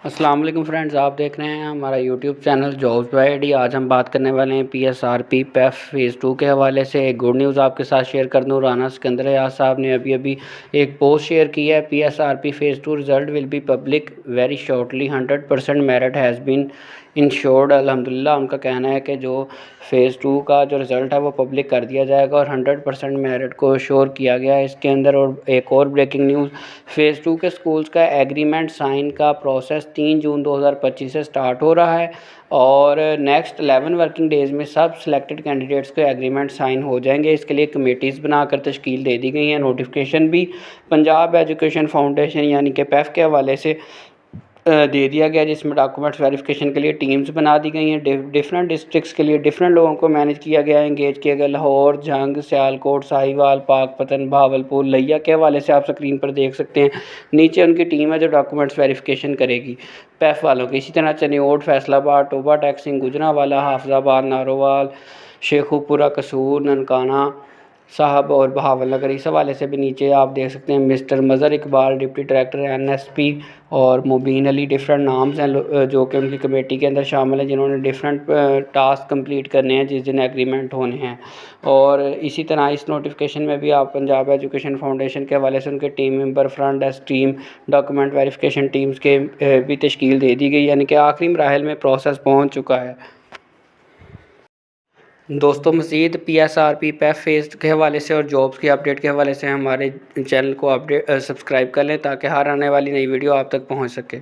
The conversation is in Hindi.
अस्सलाम वालेकुम फ्रेंड्स, आप देख रहे हैं हमारा YouTube channel jobs bye ID. आज हम बात करने वाले हैं पीएसआरपी पैफ फेज़ 2 के हवाले से। एक गुड न्यूज़ आपके साथ शेयर कर दूं। राना सिकंदर याद साहब ने अभी एक पोस्ट शेयर की है। PSRP phase 2 result will be public very shortly, 100% merit has been ensured. अल्हम्दुलिल्लाह उनका कहना है कि जो फ़ेज़ 2 का जो रिज़ल्ट है वो पब्लिक कर दिया जाएगा और 100% मेरिट को श्योर किया गया है इसके अंदर। और एक और ब्रेकिंग न्यूज़, फ़ेज़ 2 के स्कूल्स का एग्रीमेंट साइन का प्रोसेस 3 जून 2025 से स्टार्ट हो रहा है और नेक्स्ट 11 वर्किंग डेज़ में सब सिलेक्टेड कैंडिडेट्स के एग्रीमेंट साइन हो जाएंगे। इसके लिए कमेटीज़ बनाकर तश्कील दे दी गई हैं। नोटिफिकेशन भी पंजाब एजुकेशन फाउंडेशन यानी कि पैफ के हवाले से दे दिया गया, जिसमें डॉक्यूमेंट्स वेरिफिकेशन के लिए टीम्स बना दी गई हैं। डिफरेंट डिस्ट्रिक्ट्स के लिए डिफरेंट लोगों को मैनेज किया गया है, इंगेज किया गया। लाहौर, जंग, सियालकोट, साहिवाल, पाकपतन, भावलपुर, लिया के हवाले से आप स्क्रीन पर देख सकते हैं। नीचे उनकी टीम है जो डॉक्यूमेंट्स वेरिफिकेशन करेगी पैफ वालों की। इसी तरह चनियोट, फैसलाबाद, टोबा टैक्सिंग, गुजरांवाला, हाफजाबाद, नारोवाल, शेखुपुरा, कसूर, ननकाना साहब और बहावलनगर, इस हवाले से भी नीचे आप देख सकते हैं। Mister Mazhar Iqbal, deputy director NSP, और मुबीन अली, डिफरेंट नाम्स हैं जो कि उनकी कमेटी के अंदर शामिल हैं, जिन्होंने डिफरेंट टास्क कंप्लीट करने हैं जिस दिन एग्रीमेंट होने हैं। और इसी तरह इस नोटिफिकेशन में भी आप पंजाब एजुकेशन फाउंडेशन के हवाले से उनके team member, front desk team, document verification teams के भी तश्कील दे दी गई, यानी कि आखिरी मराहल में प्रोसेस पहुँच चुका है। दोस्तों, मज़ीद पीएसआरपी पैफ फेज़ के हवाले से और जॉब्स की अपडेट के हवाले से हमारे चैनल को सब्सक्राइब कर लें ताकि हर आने वाली नई वीडियो आप तक पहुंच सके।